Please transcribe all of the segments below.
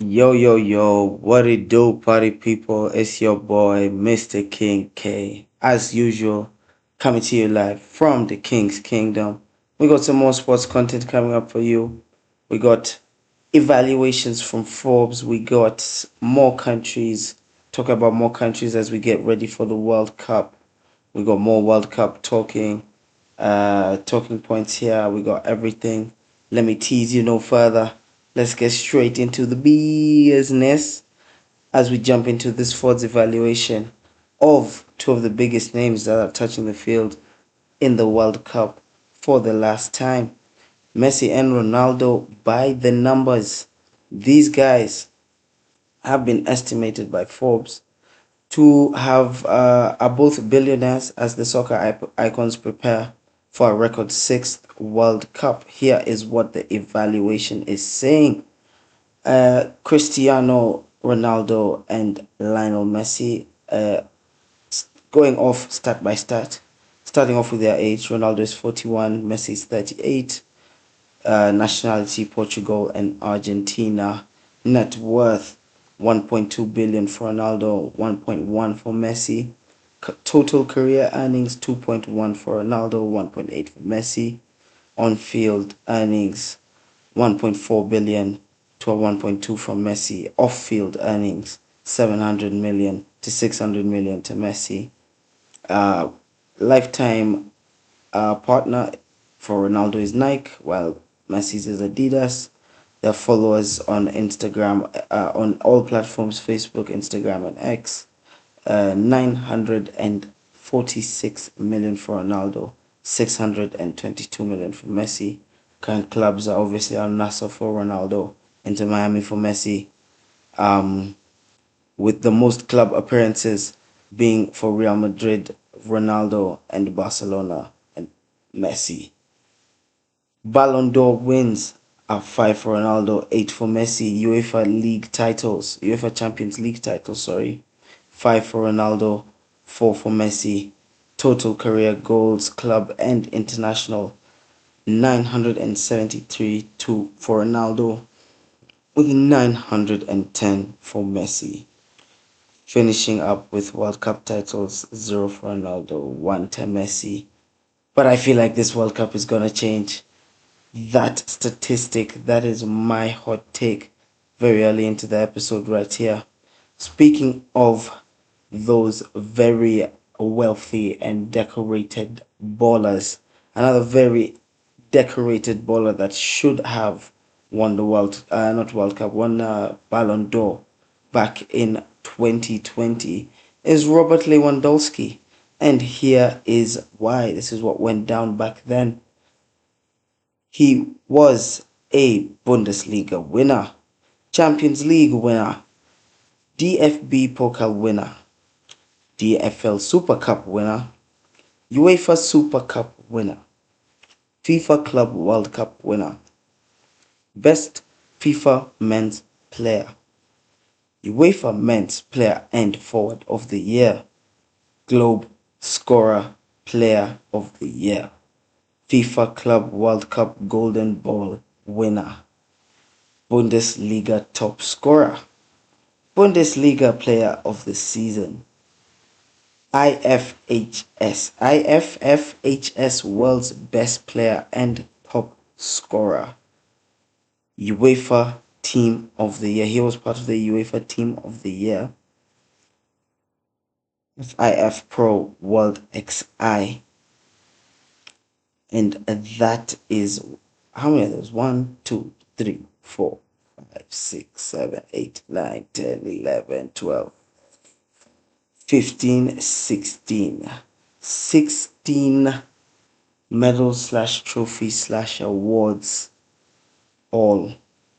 Yo, yo, yo, what it do, party people? It's your boy, Mr. King K. As usual, coming to you live from the King's Kingdom. We got some more sports content coming up for you. We got evaluations from Forbes. We got more countries, talk about more countries as we get ready for the World Cup. We got more World Cup talking points here. We got everything. Let me tease you no further. Let's get straight into the business as we jump into this Ford's evaluation of two of the biggest names that are touching the field in the World Cup for the last time. Messi and Ronaldo by the numbers. These guys have been estimated by Forbes to have are both billionaires as the soccer icons prepare for a record sixth World Cup. Here is what the evaluation is saying. Cristiano Ronaldo and Lionel Messi, going off stat by stat, starting off with their age. Ronaldo is 41, Messi is 38, nationality Portugal and Argentina. Net worth 1.2 billion for Ronaldo, 1.1 for Messi. Total career earnings 2.1 for Ronaldo, 1.8 for Messi. On field earnings 1.4 billion to a 1.2 from Messi. Off field earnings 700 million to 600 million to Messi. Uh, Lifetime partner for Ronaldo is Nike, while Messi's is Adidas. Their followers on Instagram, on all platforms, Facebook, Instagram, and X. 946 million for Ronaldo, 622 million for Messi. Current clubs are obviously Al Nassr for Ronaldo, Inter Miami for Messi. Um, with the most club appearances being for Real Madrid, Ronaldo, and Barcelona and Messi. Ballon d'Or wins are 5 for Ronaldo, 8 for Messi. UEFA Champions League titles, sorry, 5 for Ronaldo, 4 for Messi. Total career goals, club and international, 973 for Ronaldo, with 910 for Messi. Finishing up with World Cup titles, 0 for Ronaldo, 1 to Messi. But I feel like this World Cup is gonna change that statistic. That is my hot take very early into the episode right here. Speaking of those very wealthy and decorated ballers, another very decorated baller that should have won the not World Cup, won Ballon d'Or back in 2020 is Robert Lewandowski. And here is why. This is what went down back then. He was a Bundesliga winner, Champions League winner, DFB Pokal winner, DFL Super Cup winner, UEFA Super Cup winner, FIFA Club World Cup winner, Best FIFA Men's Player, UEFA Men's Player and Forward of the Year, Globe Scorer Player of the Year, FIFA Club World Cup Golden Ball winner, Bundesliga top scorer, Bundesliga Player of the Season, IFFHS World's Best Player and Top Scorer, UEFA Team of the Year. He was part of the UEFA Team of the Year. IF Pro World XI. And that is how many of those? 1, 2, 3, 4, 5, 6, 7, 8, 9, 10, 11, 12, 15, 16. 16 medals slash trophies slash awards, all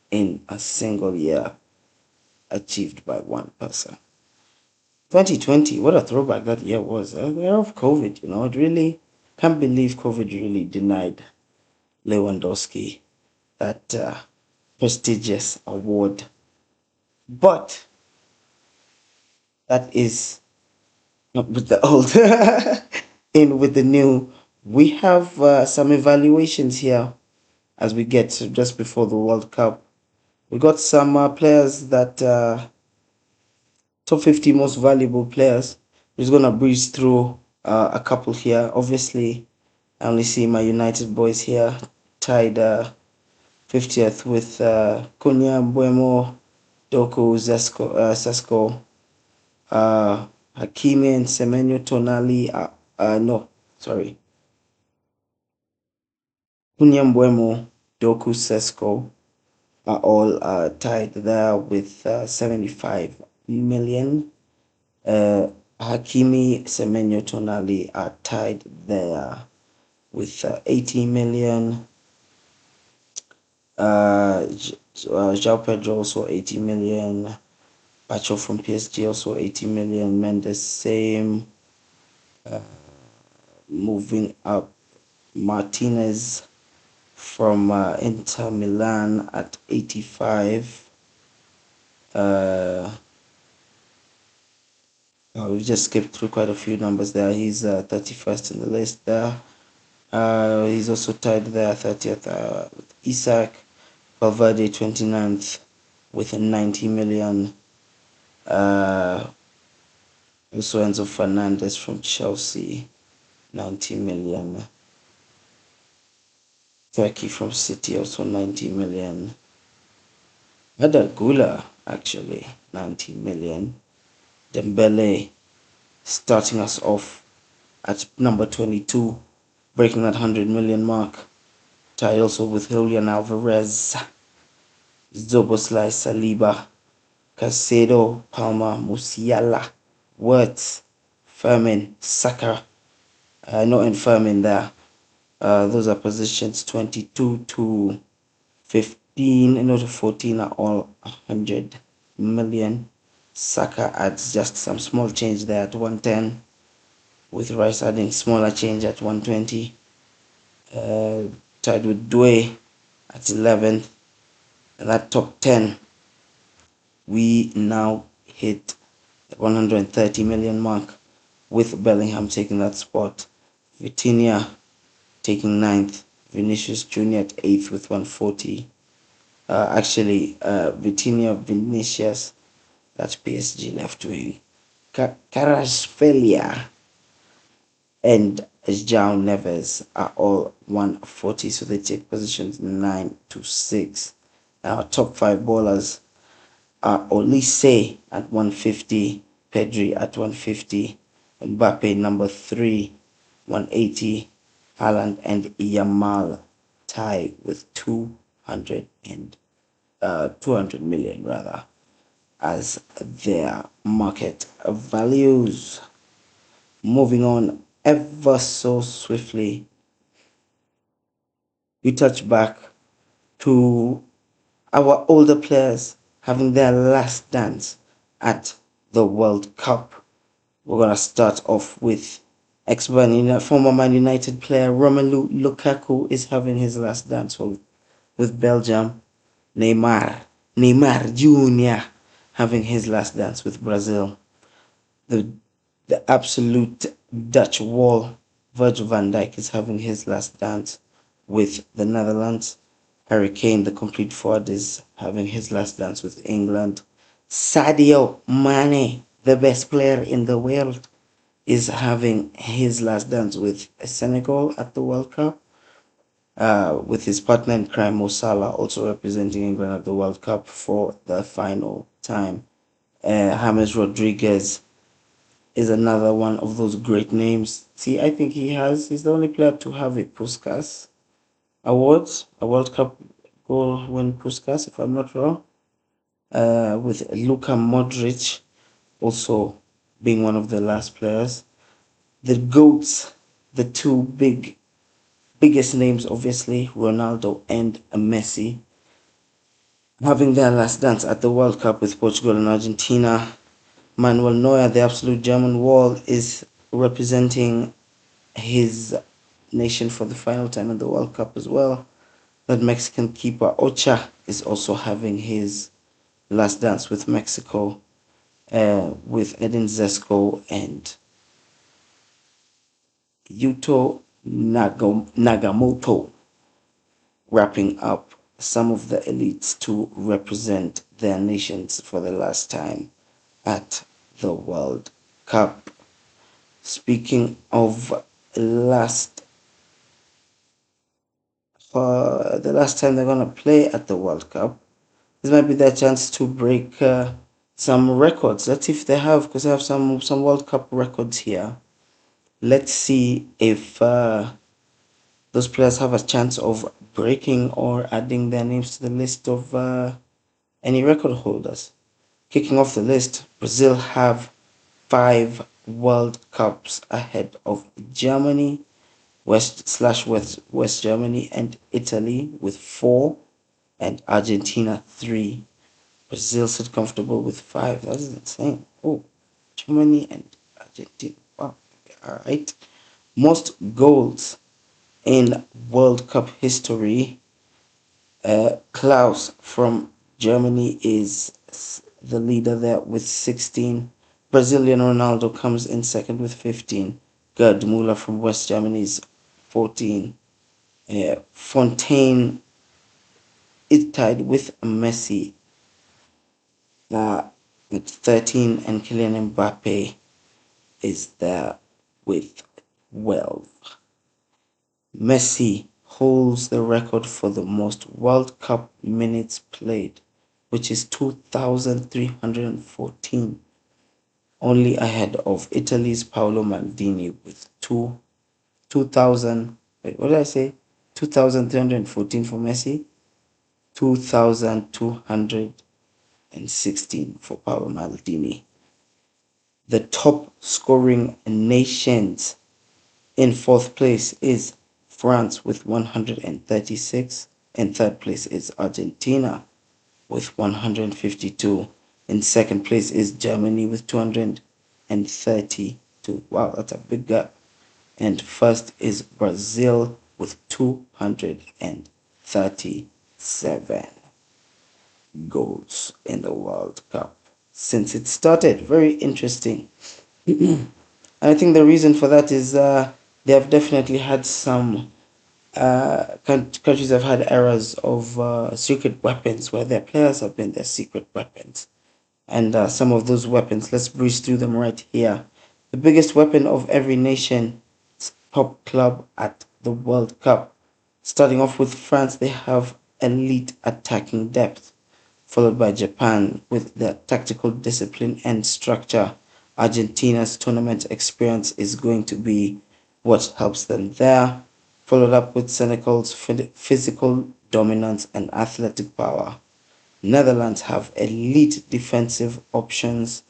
in a single year, achieved by one person. 2020, what a throwback that year was. The year of COVID, it really can't believe COVID really denied Lewandowski that prestigious award. But that is not with the old. In with the new. We have some evaluations here as we get to just before the World Cup. We got some players that top 50 most valuable players. I'm just gonna breeze through a couple here. Obviously, I only see my United boys here tied 50th with Cunha, Mbuemo, Doku, Sesko, Hakimi, and Semenyo, Tonali. No, sorry. Cunha, Mbuemo, Doku, Sesko are all tied there with 75 million. Hakimi, Semenyo, Tonali are tied there with 80 million. João Pedro also 80 million. Pacho from PSG also 80 million. Mendes same. Moving up, Martinez from Inter Milan at 85. We just skipped through quite a few numbers there. He's 31st in the list there. He's also tied there 30th with Isak. Valverde 29th with 90 million. Also Enzo Fernandez from Chelsea, 90 million. Turkey from City, also 90 million. Ada Gula, actually, 90 million. Dembele starting us off at number 22, breaking that 100 million mark. Tied also with Julian Alvarez, Zoboslai Saliba, Caicedo, Palma, Musiala, Wirtz, Firmin, Saka. Not in Firmin there. Those are positions 22 to 15, no, to 14 are all 100 million. Saka adds just some small change there at 110, with Rice adding smaller change at 120. Tied with Due at 11th. And that top 10, we now hit the 130 million mark, with Bellingham taking that spot. Vitinha taking 9th. Vinicius Jr. at 8th with 140. Vitinha, Vinicius, that's PSG left wing. Kvaratskhelia and João Neves are all 140, so they take positions 9 to 6. Our top 5 bowlers are Olise at 150, Pedri at 150, Mbappe number 3, 180, Haaland and Yamal tie with 200 million rather as their market values. Moving on ever so swiftly, we touch back to our older players having their last dance at the World Cup. We're gonna start off with former Man United player Romelu Lukaku is having his last dance with Belgium. Neymar Jr. having his last dance with Brazil. The absolute Dutch wall, Virgil van Dijk is having his last dance with the Netherlands. Harry Kane, the complete forward, is having his last dance with England. Sadio Mane, the best player in the world, is having his last dance with Senegal at the World Cup. With his partner in crime, Mo Salah, also representing England at the World Cup for the final time. James Rodriguez is another one of those great names. See, I think he's the only player to have a Puskas Awards, a World Cup goal win Puskas, if I'm not wrong. With Luka Modric also being one of the last players. The GOATs, the two biggest names, obviously, Ronaldo and Messi, having their last dance at the World Cup with Portugal and Argentina. Manuel Neuer, the absolute German wall, is representing his nation for the final time in the World Cup as well. That Mexican keeper Ocha is also having his last dance with Mexico, with Edin Zesco and Yuto Nagamoto wrapping up some of the elites to represent their nations for the last time at the World Cup. Speaking of last, the last time they're gonna play at the World Cup, this might be their chance to break some records. Let's see if they have, because I have some World Cup records here. Let's see if those players have a chance of breaking or adding their names to the list of any record holders. Kicking off the list, Brazil have 5 World Cups ahead of Germany, West Germany, and Italy with 4, and Argentina 3. Brazil sit comfortable with 5. That is insane. Oh, Germany and Argentina. Wow. All right. Most goals in World Cup history. Klaus from Germany is the leader there with 16. Brazilian Ronaldo comes in second with 15. Gerd Müller from West Germany is 14. Fontaine is tied with Messi with 13, and Kylian Mbappe is there with 12. Messi holds the record for the most World Cup minutes played, which is 2,314, only ahead of Italy's Paolo Maldini with 2,000. Wait, what did I say? 2,314 for Messi, 2,216 for Paolo Maldini. The top scoring nations in fourth place is France with 136. In third place is Argentina with 152. In second place is Germany with 232. Wow, that's a big gap. And first is Brazil with 237 goals in the World Cup since it started. Very interesting. And I think the reason for that is they have definitely had some countries have had eras of secret weapons where their players have been their secret weapons. And some of those weapons, let's breeze through them right here. The biggest weapon of every nation, top club at the World Cup. Starting off with France, they have elite attacking depth, followed by Japan with their tactical discipline and structure. Argentina's tournament experience is going to be what helps them there, followed up with Senegal's physical dominance and athletic power. Netherlands have elite defensive options.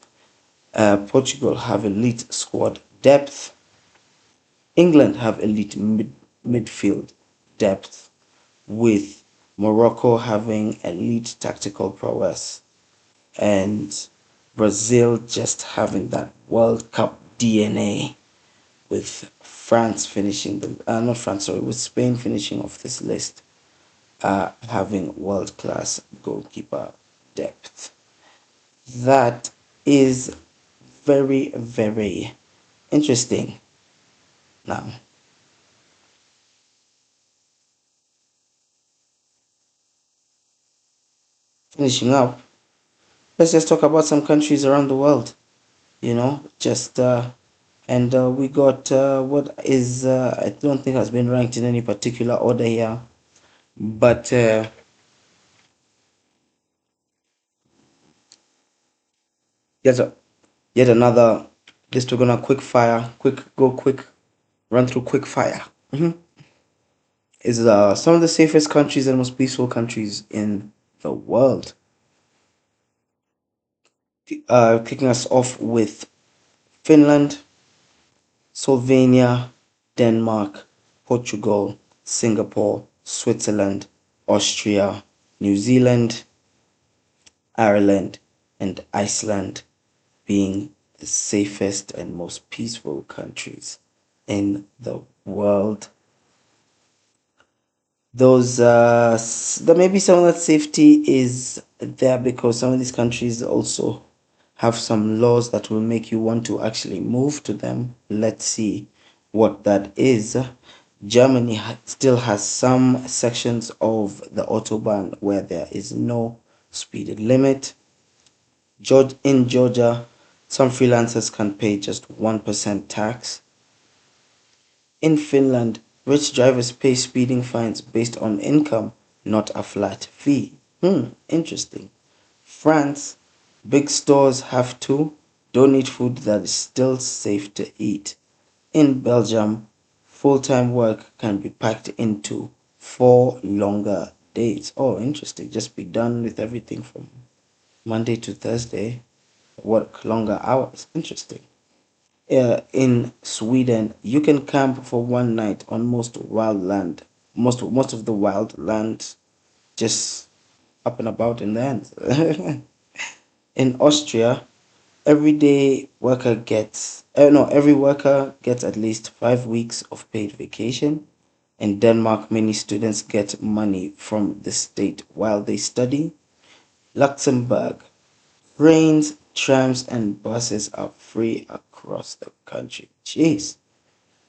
Portugal have elite squad depth. England have elite midfield depth, with Morocco having elite tactical prowess, and Brazil just having that World Cup DNA, with France finishing the not France, sorry, with Spain finishing off this list, having world class goalkeeper depth. That is very, very interesting. Now, finishing up, let's just talk about some countries around the world. Just and we got what is I don't think has been ranked in any particular order here, but yet yet another list. We're gonna quick run through quick fire. Is some of the safest countries and most peaceful countries in the world. Kicking us off with Finland, Slovenia, Denmark, Portugal, Singapore, Switzerland, Austria, New Zealand, Ireland, and Iceland being the safest and most peaceful countries in the world. Those maybe some of that safety is there because some of these countries also have some laws that will make you want to actually move to them. Let's see what that is. Germany still has some sections of the Autobahn where there is no speed limit. In Georgia, some freelancers can pay just 1% tax. In Finland, rich drivers pay speeding fines based on income, not a flat fee. Interesting. France, big stores have to donate food that is still safe to eat. In Belgium, full time work can be packed into 4 longer days. Oh, interesting. Just be done with everything from Monday to Thursday. Work longer hours. Interesting. In Sweden, you can camp for one night on most of the wild land, just up and about in the end. In Austria, every worker gets at least 5 weeks of paid vacation. In Denmark, many students get money from the state while they study. Luxembourg, trains, trams, and buses are free across the country. Jeez,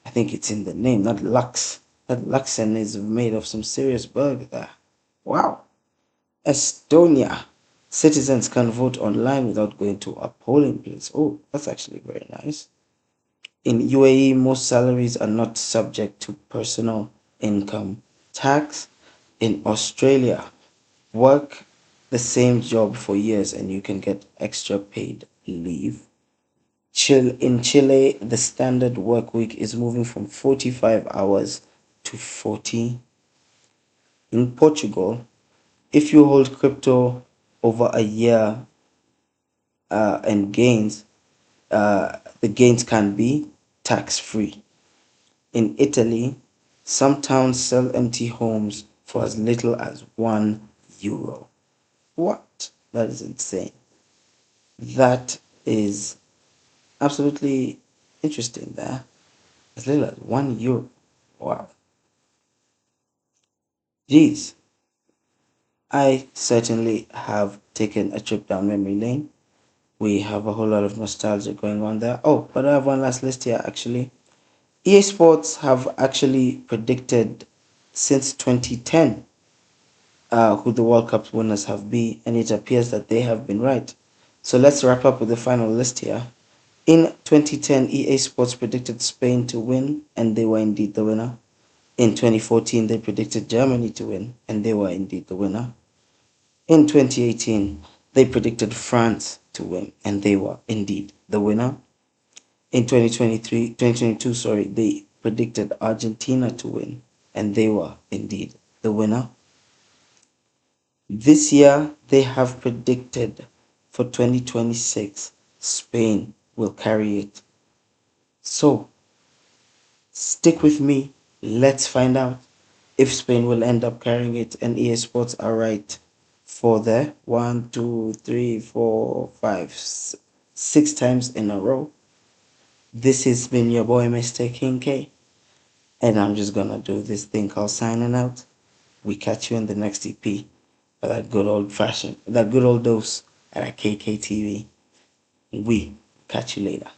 I think it's in the name, not Lux. That Luxen is made of some serious bug there. Wow. Estonia, citizens can vote online without going to a polling place. Oh, that's actually very nice. In UAE, most salaries are not subject to personal income tax. In Australia, work the same job for years and you can get extra paid leave. In Chile, the standard work week is moving from 45 hours to 40. In Portugal, if you hold crypto over a year and the gains can be tax free. In Italy, some towns sell empty homes for as little as €1. What? That is insane. That is absolutely interesting there. As little as €1. Wow. Geez, I certainly have taken a trip down memory lane. We have a whole lot of nostalgia going on there. Oh, but I have one last list here actually. EA Sports have actually predicted since 2010 who the World Cup winners have been, and it appears that they have been right. So let's wrap up with the final list here. In 2010, EA Sports predicted Spain to win, and they were indeed the winner. In 2014, they predicted Germany to win, and they were indeed the winner. In 2018, they predicted France to win, and they were indeed the winner. In 2022, sorry, they predicted Argentina to win, and they were indeed the winner. This year, they have predicted for 2026, Spain will carry it. So, stick with me. Let's find out if Spain will end up carrying it and EA Sports are right for the 6 times in a row. This has been your boy, Mr. King K, and I'm just gonna do this thing called signing out. We catch you in the next EP for that good old dose at our KKTV. We catch you later.